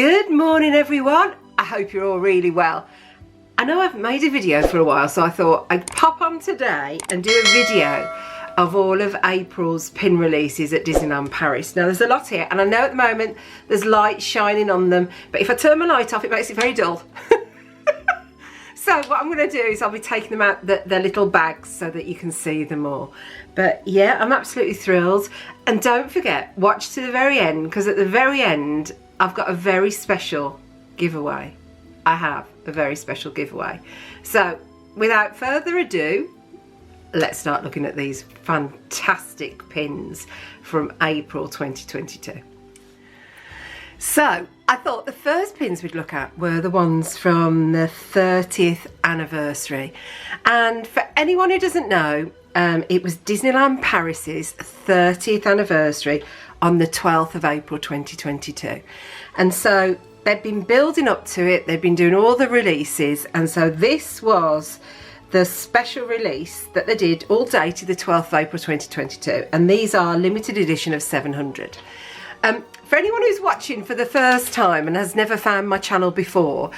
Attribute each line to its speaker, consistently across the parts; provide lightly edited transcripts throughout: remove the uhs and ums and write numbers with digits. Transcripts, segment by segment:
Speaker 1: Good morning everyone, I hope you're all really well. I know I've made a video for a while, so I thought I'd pop on today and do a video of all of April's pin releases at Disneyland Paris. Now there's a lot here and I know at the moment there's light shining on them, but if I turn my light off it makes it very dull. So what I'm going to do is I'll be taking them out their little bags so that you can see them all. But yeah, I'm absolutely thrilled. And don't forget, watch to the very end, because at the very end I've got a very special giveaway. I have a very special giveaway. So without further ado, let's start looking at these fantastic pins from April 2022. So I thought the first pins we'd look at were the ones from the 30th anniversary. And for anyone who doesn't know, it was Disneyland Paris's 30th anniversary on the 12th of April 2022. And so they'd been building up to it, they'd been doing all the releases, and so this was the special release that they did, all dated the 12th of April 2022, and these are limited edition of 700. For anyone who's watching for the first time and has never found my channel before,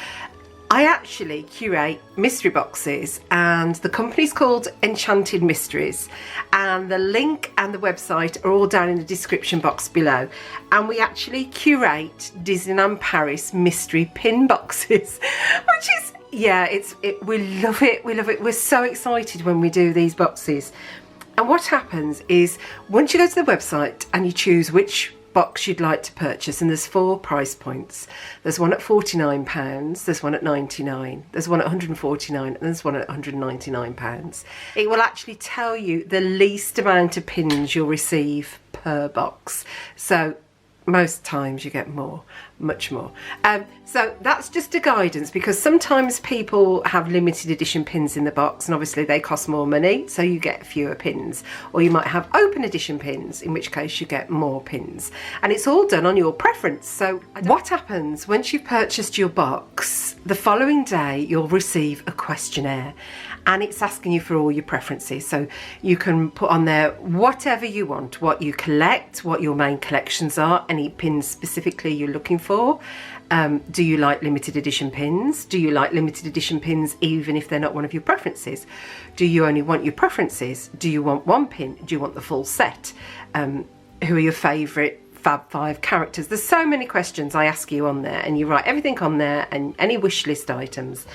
Speaker 1: I actually curate mystery boxes, and the company's called Enchanted Mysteries, and the link and the website are all down in the description box below. And we actually curate Disneyland Paris mystery pin boxes, which is, yeah, we love it, we love it. We're so excited when we do these boxes. And what happens is, once you go to the website and you choose which box you'd like to purchase, and there's 4 price points. There's one at £49, there's one at £99, there's one at £149, and there's one at £199. It will actually tell you the least amount of pins you'll receive per box. So most times you get more, much more. So that's just a guidance, because sometimes people have limited edition pins in the box and obviously they cost more money, so you get fewer pins. Or you might have open edition pins, in which case you get more pins. And it's all done on your preference. So what happens once you've purchased your box, the following day you'll receive a questionnaire, and it's asking you for all your preferences. So you can put on there whatever you want, what you collect, what your main collections are, any pins specifically you're looking for. Do you like limited edition pins? Do you like limited edition pins even if they're not one of your preferences? Do you only want your preferences? Do you want one pin? Do you want the full set? Who are your favourite Fab 5 characters? There's so many questions I ask you on there, and you write everything on there and any wish list items.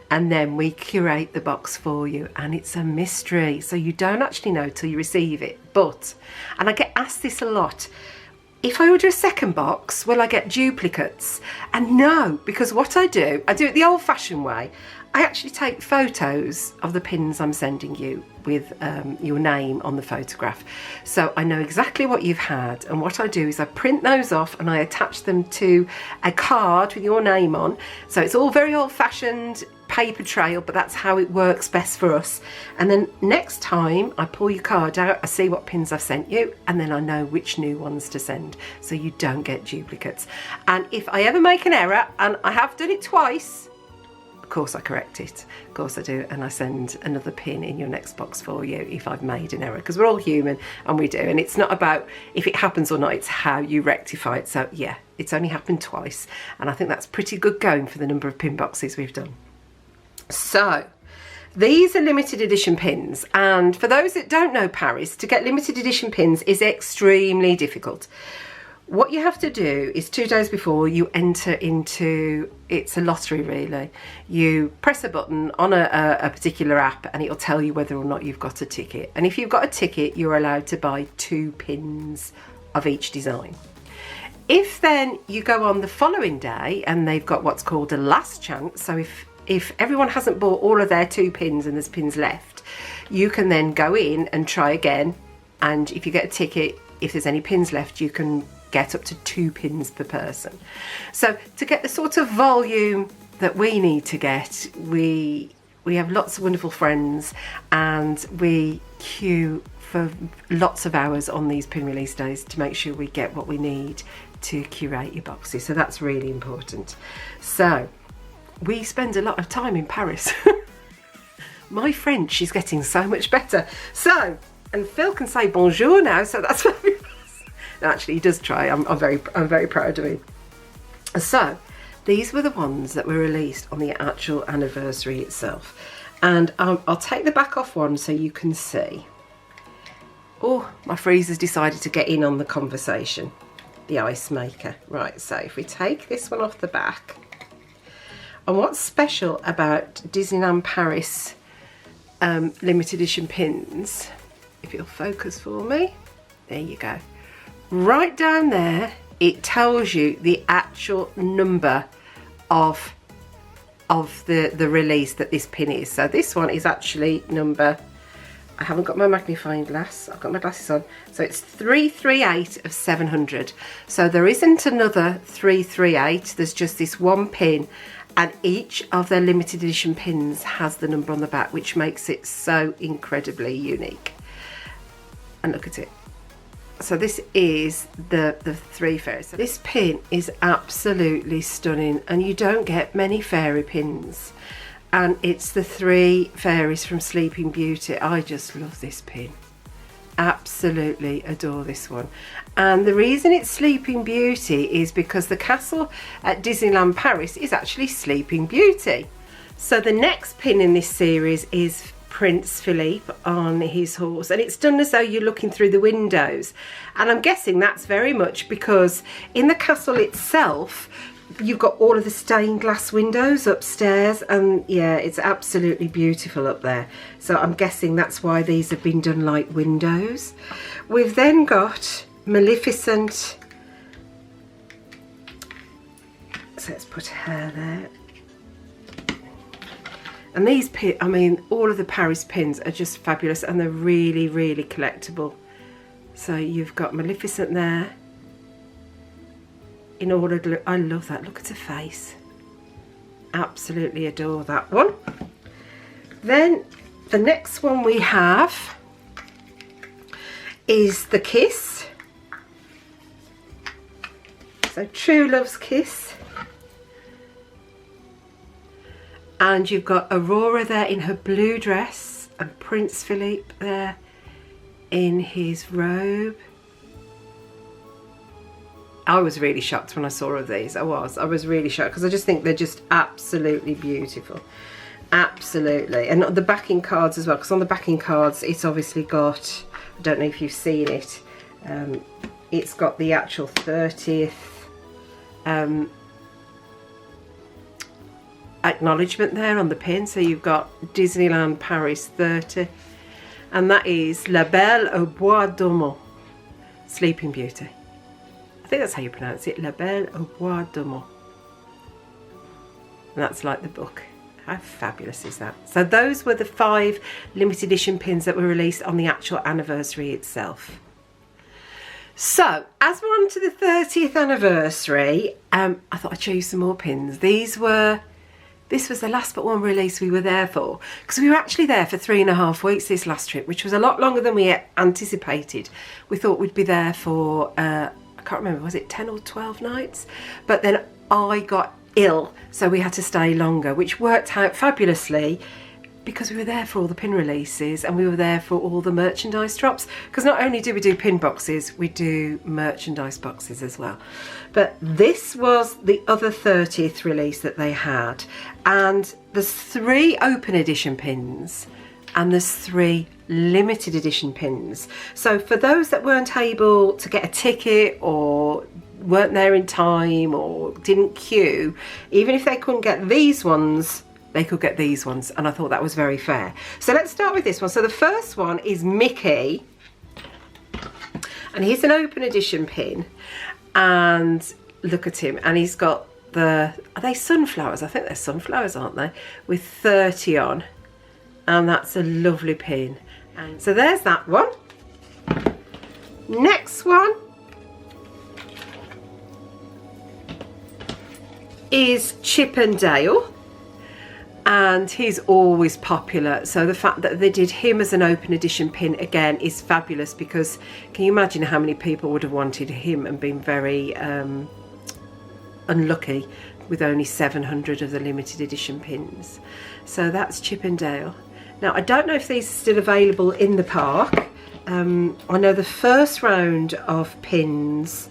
Speaker 1: And then we curate the box for you, and it's a mystery, so you don't actually know till you receive it. But, and I get asked this a lot, if I order a second box, will I get duplicates? And no, because what I do it the old-fashioned way. I actually take photos of the pins I'm sending you with your name on the photograph. So I know exactly what you've had, and what I do is I print those off and I attach them to a card with your name on. So it's all very old-fashioned, paper trail, but that's how it works best for us. And then next time I pull your card out, I see what pins I've sent you, and then I know which new ones to send, so you don't get duplicates. And if I ever make an error, and I have done it twice, of course I correct it, of course I do, and I send another pin in your next box for you if I've made an error, because we're all human and we do, and it's not about if it happens or not, it's how you rectify it. So yeah, it's only happened twice, and I think that's pretty good going for the number of pin boxes we've done. So these are limited edition pins, and for those that don't know Paris, to get limited edition pins is extremely difficult. What you have to do is 2 days before you enter into, it's a lottery really. You press a button on a particular app and it'll tell you whether or not you've got a ticket. And if you've got a ticket, you're allowed to buy 2 pins of each design. If then you go on the following day and they've got what's called a last chance, so if everyone hasn't bought all of their 2 pins and there's pins left, you can then go in and try again, and if you get a ticket, if there's any pins left, you can get up to 2 pins per person. So to get the sort of volume that we need to get, we have lots of wonderful friends, and we queue for lots of hours on these pin release days to make sure we get what we need to curate your boxes. So that's really important. So we spend a lot of time in Paris. My French is getting so much better. So, and Phil can say bonjour now, so that's fabulous. No, actually, he does try. I'm very proud of him. So these were the ones that were released on the actual anniversary itself. And I'll take the back off one so you can see. Oh, my freezer's decided to get in on the conversation. The ice maker. Right, so if we take this one off the back. And what's special about Disneyland Paris limited edition pins, if you'll focus for me, there you go. Right down there, it tells you the actual number of the release that this pin is. So this one is actually number, I haven't got my magnifying glass, I've got my glasses on, so it's 338 of 700. So there isn't another 338, there's just this one pin, and each of their limited edition pins has the number on the back, which makes it so incredibly unique. And look at it. So this is the three fairies. So this pin is absolutely stunning, and you don't get many fairy pins. And it's the three fairies from Sleeping Beauty. I just love this pin. Absolutely adore this one. And the reason it's Sleeping Beauty is because the castle at Disneyland Paris is actually Sleeping Beauty. So the next pin in this series is Prince Philippe on his horse, and it's done as though you're looking through the windows, and I'm guessing that's very much because in the castle itself you've got all of the stained glass windows upstairs, and yeah, it's absolutely beautiful up there. So I'm guessing that's why these have been done like windows. We've then got Maleficent, so let's put her there. And these pins, I mean, all of the Paris pins are just fabulous, and they're really, really collectible. So you've got Maleficent there. In order to look, I love that. Look at her face. Absolutely adore that one. Then the next one we have is the Kiss. So True Love's Kiss. And you've got Aurora there in her blue dress, and Prince Philippe there in his robe. I was really shocked when I saw all these. I was really shocked, because I just think they're just absolutely beautiful. Absolutely. And the backing cards as well, because on the backing cards it's obviously got, I don't know if you've seen it, it's got the actual 30th acknowledgement there on the pin. So you've got Disneyland Paris 30, and that is La Belle au Bois Dormant, Sleeping Beauty. I think that's how you pronounce it, La Belle au Bois Dormant. And that's like the book. How fabulous is that? So those were the 5 limited edition pins that were released on the actual anniversary itself. So as we're on to the 30th anniversary, I thought I'd show you some more pins. This was the last but one release we were there for, because we were actually there for 3.5 weeks this last trip, which was a lot longer than we anticipated. We thought we'd be there for, I can't remember, was it 10 or 12 nights? But then I got ill, so we had to stay longer, which worked out fabulously, because we were there for all the pin releases, and we were there for all the merchandise drops, because not only do we do pin boxes, we do merchandise boxes as well. But this was the other 30th release that they had, and there's 3 open edition pins and there's 3 limited edition pins. So for those that weren't able to get a ticket, or weren't there in time, or didn't queue, even if they couldn't get these ones, they could get these ones, and I thought that was very fair. So let's start with this one. So the first one is Mickey, and he's an open edition pin, and look at him, and he's got the, are they sunflowers? I think they're sunflowers, aren't they? With 30 on, and that's a lovely pin. And so there's that one. Next one is Chip and Dale. And he's always popular, so the fact that they did him as an open edition pin again is fabulous, because can you imagine how many people would have wanted him and been very unlucky with only 700 of the limited edition pins. So that's Chip and Dale. Now I don't know if these are still available in the park. I know the first round of pins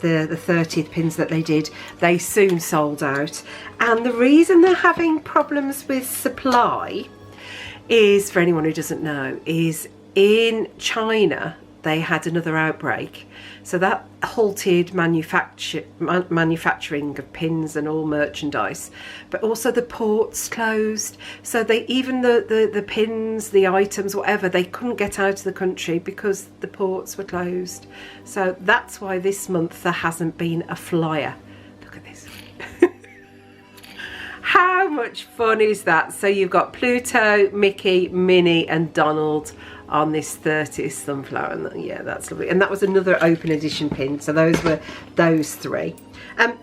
Speaker 1: the 30th pins that they did, they soon sold out. And the reason they're having problems with supply is, for anyone who doesn't know, is in China they had another outbreak, so that halted manufacturing of pins and all merchandise, but also the ports closed, so they, even the pins, the items, whatever, they couldn't get out of the country because the ports were closed. So that's why this month there hasn't been a flyer. Look at this. How much fun is that? So you've got Pluto, Mickey, Minnie and Donald on this 30th sunflower, and yeah, that's lovely. And that was another open edition pin, so those were those three.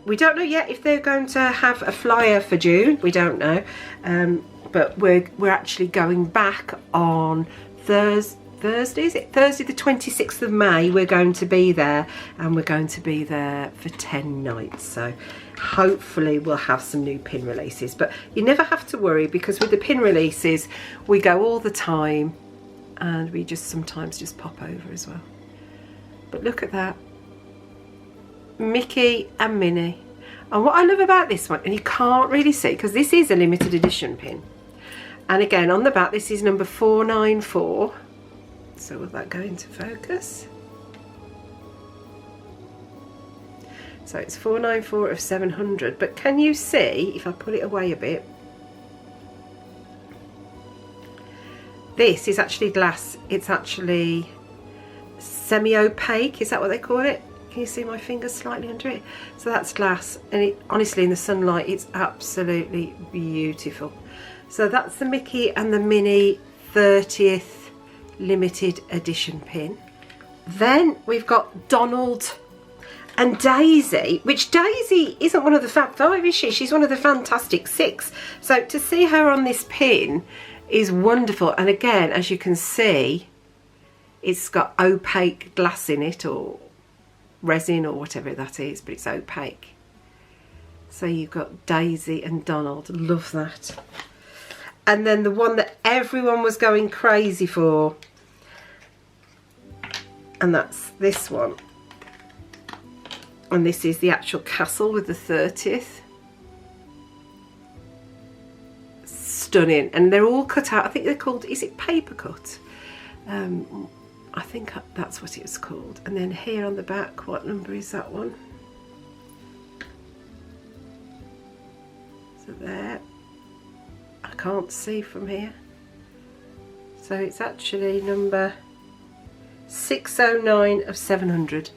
Speaker 1: We don't know yet if they're going to have a flyer for June, we don't know, but we're actually going back on Thursday, is it? Thursday the 26th of May, we're going to be there, and we're going to be there for 10 nights, so hopefully we'll have some new pin releases. But you never have to worry, because with the pin releases we go all the time, and we just sometimes just pop over as well. But look at that, Mickey and Minnie. And what I love about this one, and you can't really see because this is a limited edition pin, and again on the back this is number 494. So will that go into focus? So it's 494 of 700, but can you see, if I put it away a bit, this is actually glass. It's actually semi-opaque, is that what they call it? Can you see my fingers slightly under it? So that's glass, and it, honestly in the sunlight it's absolutely beautiful. So that's the Mickey and the Minnie 30th limited edition pin. Then we've got Donald and Daisy, which Daisy isn't one of the Fab Five, is she? She's one of the Fantastic Six. So to see her on this pin is wonderful. And again, as you can see, it's got opaque glass in it, or resin or whatever that is, but it's opaque. So you've got Daisy and Donald, love that. And then the one that everyone was going crazy for, and that's this one. And this is the actual castle with the 30th. Stunning. And they're all cut out. I think they're called, is it paper cut? I think that's what it's called. And then here on the back, what number is that one? So there. I can't see from here. So it's actually number 609 of 700.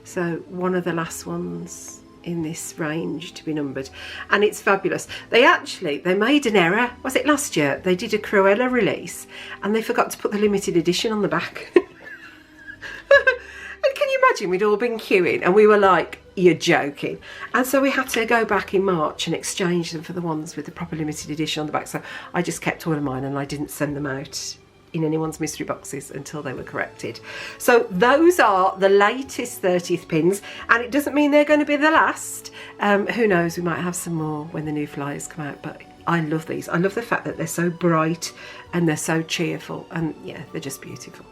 Speaker 1: So one of the last ones in this range to be numbered, and it's fabulous. They made an error. Was it last year? They did a Cruella release and they forgot to put the limited edition on the back. And can you imagine, we'd all been queuing and we were like, you're joking. And so we had to go back in March and exchange them for the ones with the proper limited edition on the back. So I just kept all of mine and I didn't send them out in anyone's mystery boxes until they were corrected. So those are the latest 30th pins, and it doesn't mean they're going to be the last. Who knows, we might have some more when the new flyers come out, but I love these. I love the fact that they're so bright and they're so cheerful, and yeah, they're just beautiful.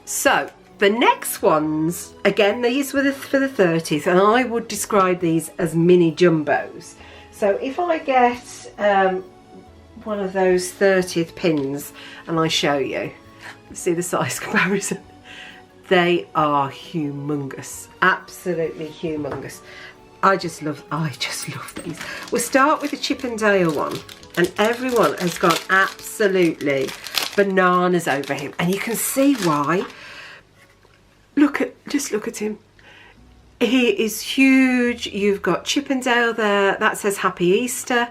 Speaker 1: So the next ones, again, these were for the 30th, and I would describe these as mini jumbos. So if I get one of those 30th pins and I show you, see the size comparison, they are humongous, absolutely humongous. I just love these. We'll start with the Chip and Dale one, and everyone has gone absolutely bananas over him, and you can see why. Just look at him. He is huge. You've got Chip and Dale there, that says Happy Easter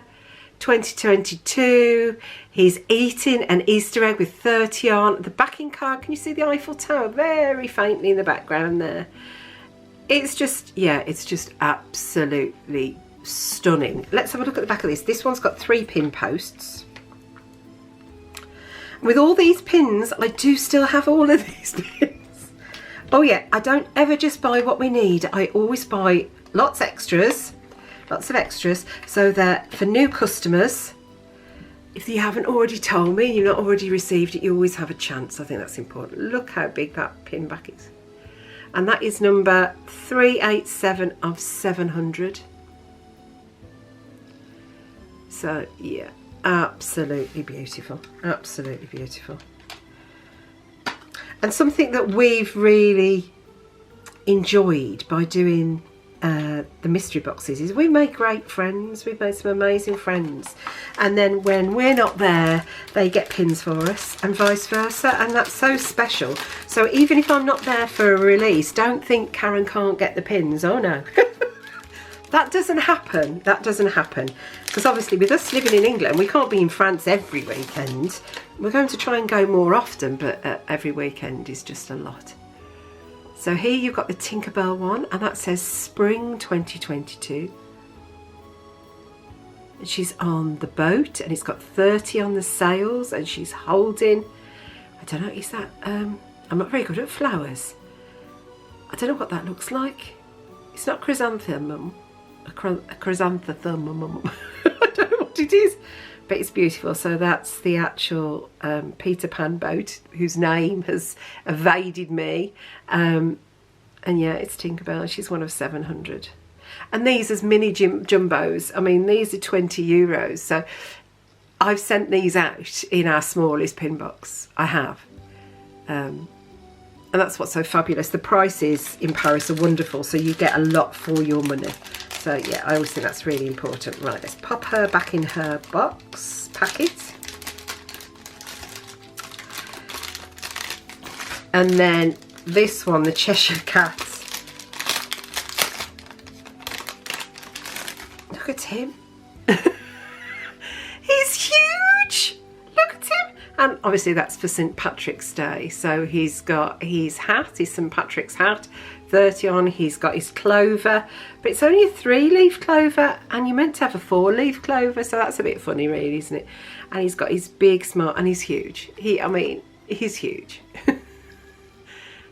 Speaker 1: 2022. He's eating an Easter egg with 30 on. The backing card, can you see the Eiffel Tower very faintly in the background there? It's just, yeah, it's just absolutely stunning. Let's have a look at the back of this. This one's got 3 pin posts. With all these pins, I do still have all of these pins. Oh yeah, I don't ever just buy what we need. I always buy lots of extras, so that for new customers, if you haven't already told me, you've not already received it, you always have a chance. I think that's important. Look how big that pin back is. and that is number 387 of 700. So yeah, absolutely beautiful, absolutely beautiful. And something that we've really enjoyed by doing the mystery boxes is we make great friends. We've made some amazing friends, and then when we're not there, they get pins for us and vice versa, and that's so special. So even if I'm not there for a release, don't think Karen can't get the pins. Oh no. That doesn't happen. That doesn't happen. Because obviously with us living in England, we can't be in France every weekend. We're going to try and go more often, but every weekend is just a lot. So here you've got the Tinkerbell one, and that says Spring 2022. And she's on the boat, and it's got 30 on the sails, and she's holding, I don't know, is that, I'm not very good at flowers. I don't know what that looks like. It's not chrysanthemum. A chrysanthemum. I don't know what it is, but it's beautiful. So that's the actual Peter Pan boat, whose name has evaded me, and yeah, it's Tinkerbell. She's one of 700, and these as mini jumbos. I mean, these are €20, so I've sent these out in our smallest pin box. I have, and that's what's so fabulous. The prices in Paris are wonderful, so you get a lot for your money. So yeah, I always think that's really important. Right, let's pop her back in her box packet. And then this one, the Cheshire Cat. Look at him. He's huge. Look at him. And obviously that's for St. Patrick's Day. So he's got his hat, his St. Patrick's hat, 30 on. He's got his clover, but it's only a 3-leaf clover, and you're meant to have a 4-leaf clover, so that's a bit funny really, isn't it? And he's got his big smile, and he's huge. I mean, he's huge.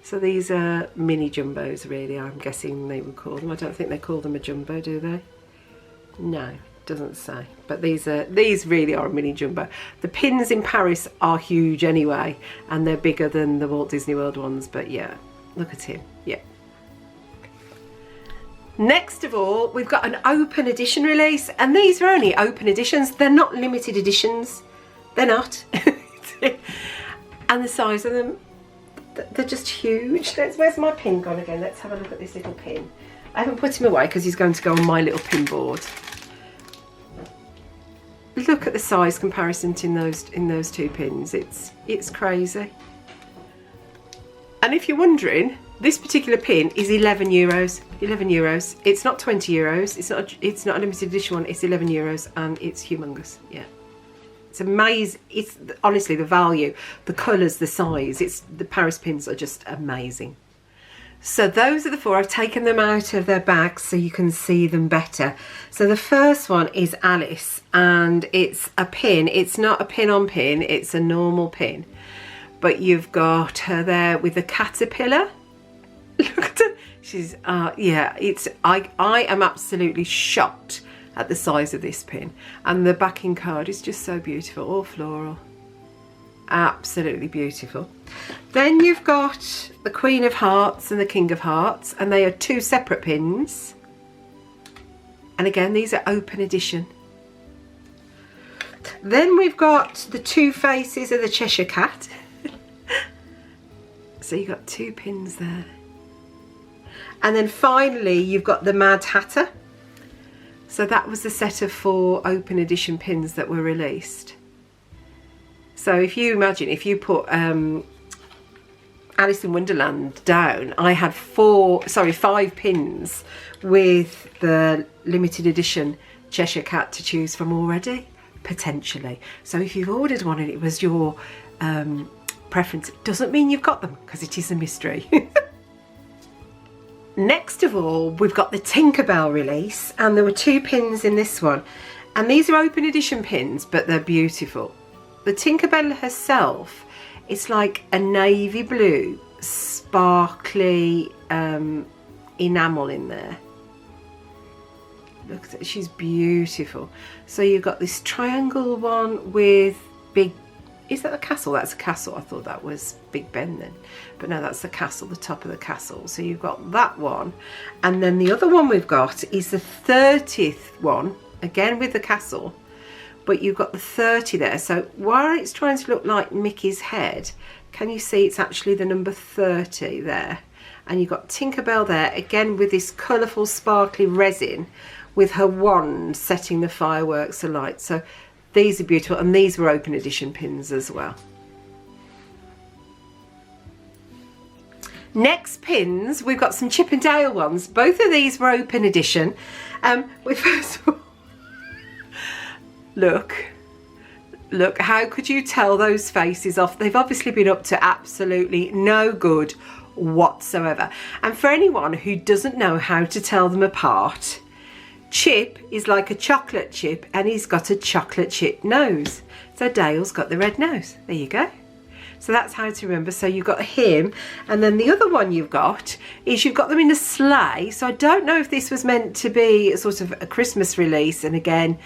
Speaker 1: So these are mini jumbos really, I'm guessing they would call them. I don't think they call them a jumbo, do they? No, doesn't say. But these really are a mini jumbo. The pins in Paris are huge anyway, and they're bigger than the Walt Disney World ones, but yeah, look at him. Yeah. Next of all, we've got an open edition release, and these are only open editions. They're not limited editions. They're not. And the size of them, they're just huge. Where's my pin gone again? Let's have a look at this little pin. I haven't put him away because he's going to go on my little pin board. Look at the size comparison in those two pins. It's crazy. And if you're wondering, this particular pin is €11. €11. It's not €20. It's not a limited edition one. It's €11, and it's humongous. Yeah, it's amazing. It's honestly the value, the colours, the size. The Paris pins are just amazing. So those are the 4. I've taken them out of their bags so you can see them better. So the first one is Alice, and it's a pin. It's not a pin on pin. It's a normal pin, but you've got her there with the caterpillar. Look at her. She's yeah, I am absolutely shocked at the size of this pin, and the backing card is just so beautiful, all floral, absolutely beautiful. Then you've got the Queen of Hearts and the King of Hearts, and they are 2 separate pins, and again these are open edition. Then we've got the 2 faces of the Cheshire Cat. So you've got 2 pins there. And then finally you've got the Mad Hatter. So that was the set of 4 open edition pins that were released. So if you imagine, if you put Alice in Wonderland down, I had 5 pins with the limited edition Cheshire Cat to choose from already, potentially. So if you've ordered one and it was your preference, it doesn't mean you've got them, because it is a mystery. Next of all, we've got the Tinkerbell release, and there were 2 pins in this one, and these are open edition pins, but they're beautiful. The Tinkerbell herself, it's like a navy blue sparkly enamel in there. Look at that, she's beautiful. So you've got this triangle one with big is that a castle? That's a castle. I thought that was Big Ben then. But no, that's the castle, the top of the castle. So you've got that one. And then the other one we've got is the 30th one, again with the castle. But you've got the 30 there. So while it's trying to look like Mickey's head, can you see it's actually the number 30 there? And you've got Tinkerbell there, again with this colourful sparkly resin with her wand setting the fireworks alight. So these are beautiful, and these were open edition pins as well. Next pins, we've got some Chip and Dale ones. Both of these were open edition. First of all, look, how could you tell those faces off? They've obviously been up to absolutely no good whatsoever. And for anyone who doesn't know how to tell them apart, Chip is like a chocolate chip, and he's got a chocolate chip nose. So Dale's got the red nose. There you go. So that's how to remember. So you've got him, and then the other one you've got is you've got them in a sleigh. So I don't know if this was meant to be a sort of a Christmas release, and again,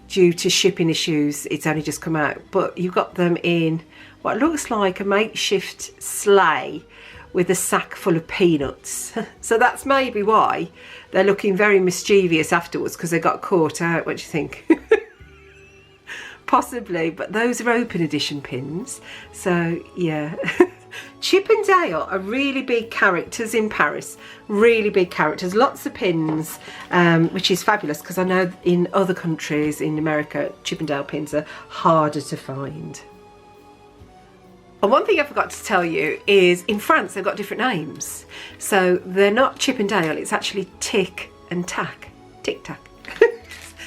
Speaker 1: due to shipping issues, it's only just come out. But you've got them in what looks like a makeshift sleigh with a sack full of peanuts. So that's maybe why they're looking very mischievous afterwards, because they got caught out. What do you think? Possibly, but those are open edition pins. So yeah. Chip and Dale are really big characters in Paris, really big characters, lots of pins, which is fabulous, because I know in other countries in America Chip and Dale pins are harder to find. And one thing I forgot to tell you is in France they've got different names. So they're not Chip and Dale, it's actually Tic and Tac. Tic Tac.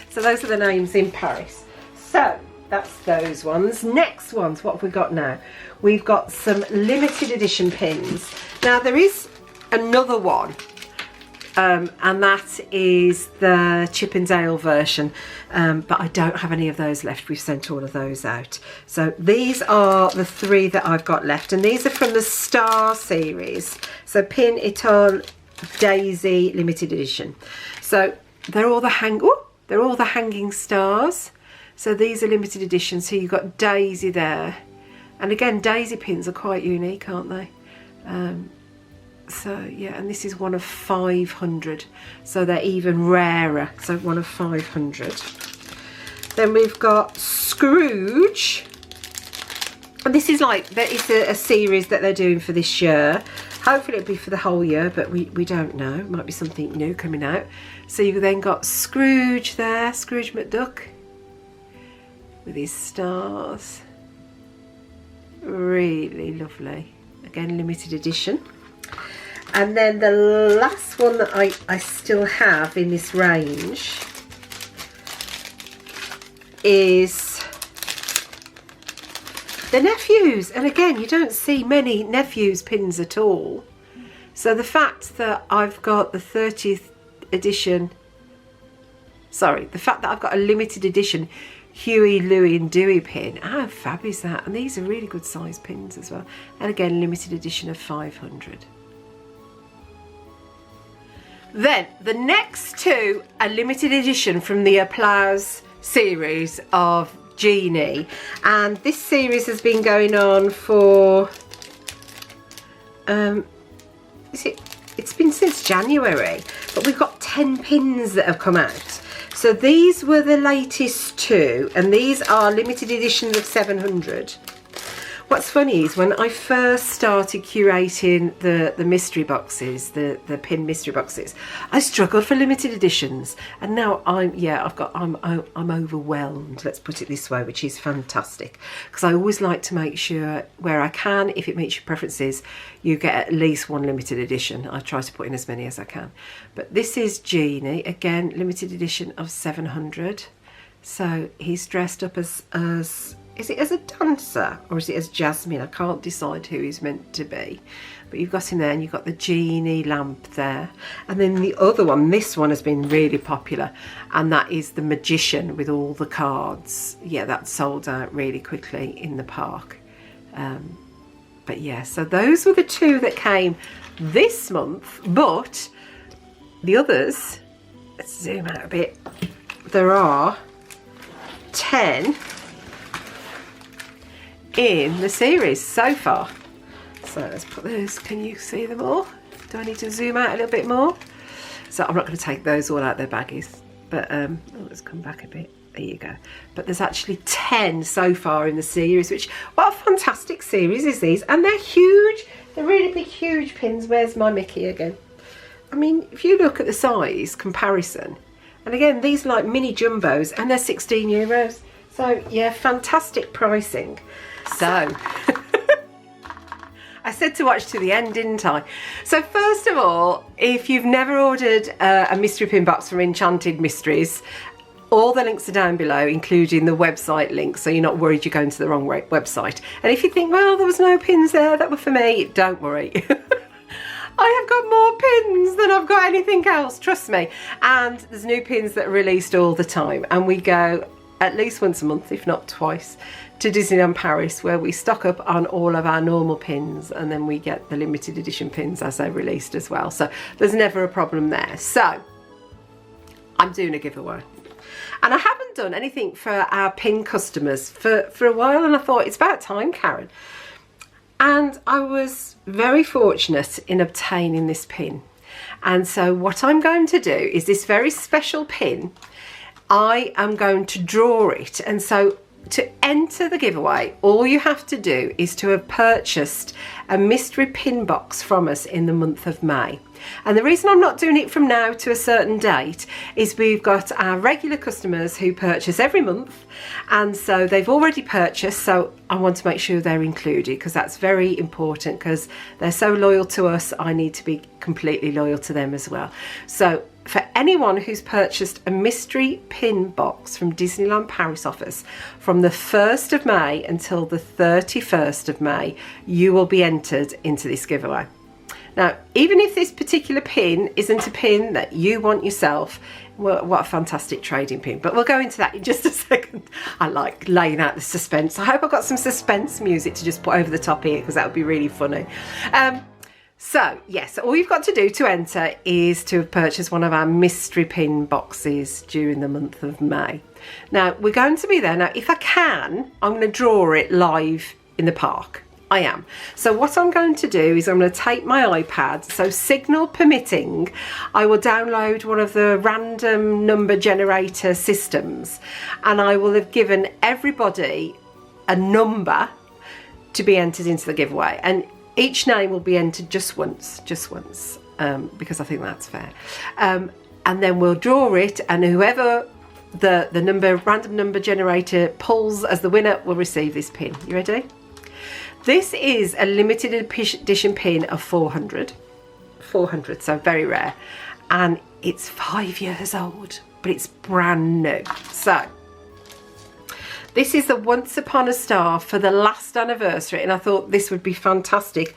Speaker 1: So those are the names in Paris. So that's those ones. Next ones, what have we got now? We've got some limited edition pins. Now there is another one, and that is the Chip and Dale version, but I don't have any of those left. We've sent all of those out. So these are the three that I've got left, and these are from the Star series. So Pin Etoile Daisy limited edition. So they're all the hanging stars. So these are limited edition. So you've got Daisy there, and again Daisy pins are quite unique, aren't they? So yeah, and this is one of 500, so they're even rarer. So one of 500. Then we've got Scrooge, and this is like, that is a series that they're doing for this year. Hopefully it'll be for the whole year, but we don't know. It might be something new coming out. So you've then got Scrooge there, Scrooge McDuck with his stars. Really lovely. Again, limited edition. And then the last one that I still have in this range is the Nephews. And again, you don't see many Nephews pins at all. So the fact that I've got the 30th edition, sorry, the fact that I've got a limited edition Huey, Louie and Dewey pin, how fab is that? And these are really good size pins as well. And again, limited edition of 500. Then the next two are limited edition from the Applause series of Genie, and this series has been going on for it's been since January, but we've got 10 pins that have come out. So these were the latest two, and these are limited editions of 700. What's funny is when I first started curating the mystery boxes, the pin mystery boxes, I struggled for limited editions, and now I'm overwhelmed, let's put it this way, which is fantastic, because I always like to make sure where I can, if it meets your preferences, you get at least one limited edition. I try to put in as many as I can. But this is Genie, again limited edition of 700. So he's dressed up as is it as a dancer or is it as Jasmine? I can't decide who he's meant to be. But you've got him there, and you've got the Genie lamp there. And then the other one, this one has been really popular, and that is the Magician with all the cards. Yeah, that sold out really quickly in the park. But yeah, so those were the two that came this month. But the others, let's zoom out a bit. There are 10 in the series so far. So let's put those, can you see them all? Do I need to zoom out a little bit more? So I'm not going to take those all out their baggies, but let's come back a bit. There you go. But there's actually 10 so far in the series, which, what a fantastic series is these. And they're huge. They're really big, huge pins. Where's my Mickey again? I mean, if you look at the size comparison, and again, these are like mini jumbos, and they're €16. So yeah, fantastic pricing. So I said to watch to the end, didn't I? So first of all, if you've never ordered a mystery pin box from Enchanted Mysteries, all the links are down below, including the website link, so you're not worried you're going to the wrong website. And if you think, well, there was no pins there that were for me, don't worry. I have got more pins than I've got anything else, trust me. And there's new pins that are released all the time, and we go at least once a month, if not twice, to Disneyland Paris, where we stock up on all of our normal pins, and then we get the limited edition pins as they're released as well. So there's never a problem there. So I'm doing a giveaway. And I haven't done anything for our pin customers for a while, and I thought it's about time, Karen. And I was very fortunate in obtaining this pin. And so what I'm going to do is this very special pin, I am going to draw it. And so to enter the giveaway, all you have to do is to have purchased a mystery pin box from us in the month of May. And the reason I'm not doing it from now to a certain date is we've got our regular customers who purchase every month, and so they've already purchased, so I want to make sure they're included, because that's very important, because they're so loyal to us. I need to be completely loyal to them as well. So for anyone who's purchased a mystery pin box from Disneyland Paris office from the 1st of May until the 31st of May, you will be entered into this giveaway. Now, even if this particular pin isn't a pin that you want yourself, well, what a fantastic trading pin. But we'll go into that in just a second. I like laying out the suspense. I hope I've got some suspense music to just put over the top here, because that would be really funny. So, yes, all you've got to do to enter is to purchase one of our mystery pin boxes during the month of May. Now, we're going to be there. Now, if I can, I'm going to draw it live in the park. I am. So what I'm going to do is I'm going to take my iPad, so signal permitting, I will download one of the random number generator systems, and I will have given everybody a number to be entered into the giveaway, and each name will be entered just once, because I think that's fair. And then we'll draw it, and whoever the random number generator pulls as the winner will receive this pin. You ready? This is a limited edition pin of 400, so very rare, and it's 5 years old, but it's brand new. So this is the Once Upon a Star for the last anniversary, and I thought this would be fantastic.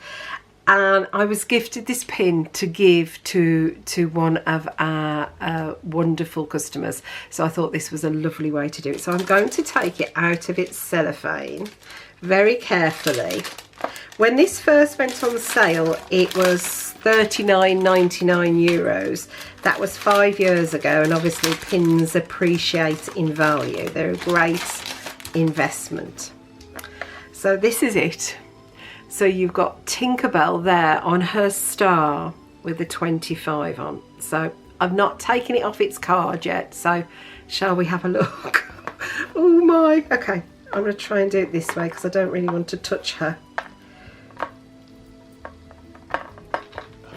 Speaker 1: And I was gifted this pin to give to one of our wonderful customers. So I thought this was a lovely way to do it. So I'm going to take it out of its cellophane very carefully. When this first went on sale, it was €39.99. That was 5 years ago, and obviously pins appreciate in value. They're a great investment. So this is it. So you've got Tinkerbell there on her star with the 25 on. So I've not taken it off its card yet, so shall we have a look? Oh my, okay. I'm going to try and do it this way because I don't really want to touch her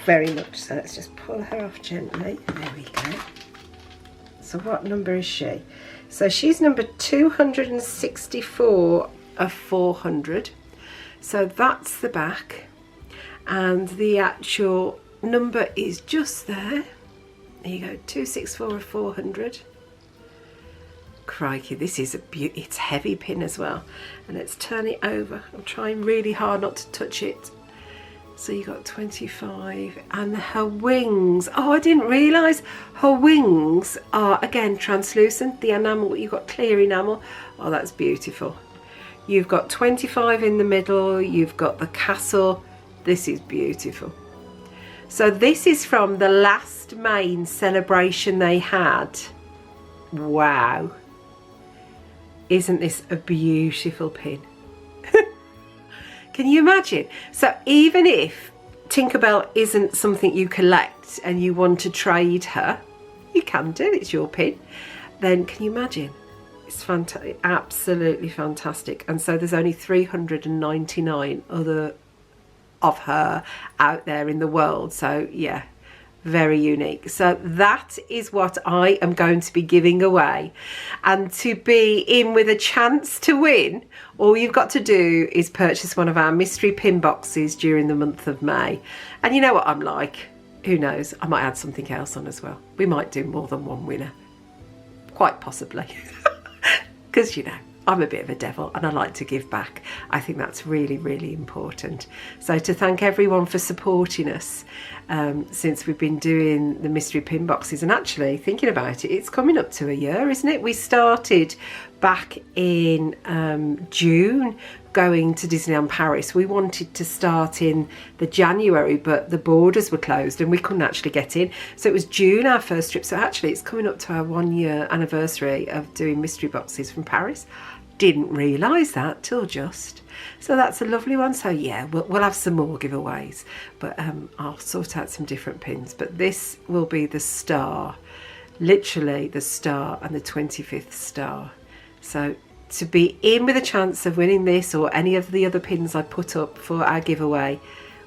Speaker 1: very much. So let's just pull her off gently. There we go. So what number is she? So she's number 264 of 400. So that's the back. And the actual number is just there. There you go, 264 of 400. Crikey, this is it's heavy pin as well. And let's turn it over. I'm trying really hard not to touch it. So you got 25, and her wings. Oh, I didn't realise her wings are again translucent. The enamel, you've got clear enamel. Oh, that's beautiful. You've got 25 in the middle. You've got the castle. This is beautiful. So this is from the last main celebration they had. Wow. Isn't this a beautiful pin? Can you imagine? So even if Tinkerbell isn't something you collect and you want to trade her, you can do, it's your pin. Then can you imagine? It's fantastic, absolutely fantastic. And so there's only 399 other of her out there in the world. So yeah, very unique. So that is what I am going to be giving away. And to be in with a chance to win, all you've got to do is purchase one of our mystery pin boxes during the month of May. And you know what I'm like, who knows, I might add something else on as well. We might do more than one winner, quite possibly. Because, you know, I'm a bit of a devil and I like to give back. I think that's really, really important. So to thank everyone for supporting us since we've been doing the mystery pin boxes, and actually thinking about it, it's coming up to a year, isn't it? We started back in June going to Disneyland Paris. We wanted to start in the January, but the borders were closed and we couldn't actually get in. So it was June our first trip. So actually it's coming up to our 1 year anniversary of doing mystery boxes from Paris. Didn't realise that till just. So that's a lovely one. So yeah, we'll have some more giveaways, but I'll sort out some different pins. But this will be the star, literally the star, and the 25th star. So to be in with a chance of winning this or any of the other pins I put up for our giveaway,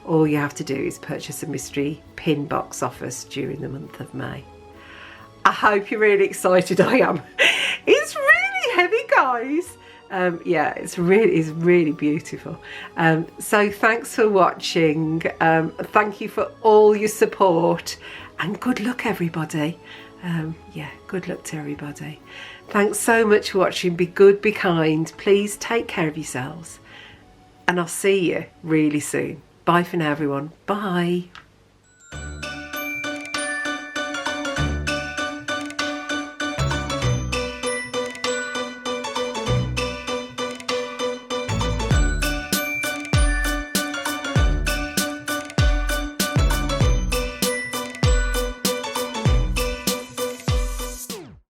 Speaker 1: all you have to do is purchase a mystery pin box off us during the month of May. I hope you're really excited. I am. It's really heavy, guys. Yeah, it's really beautiful. So thanks for watching. Thank you for all your support, and good luck, everybody. Yeah, good luck to everybody. Thanks so much for watching. Be good, be kind. Please take care of yourselves, and I'll see you really soon. Bye for now, everyone. Bye.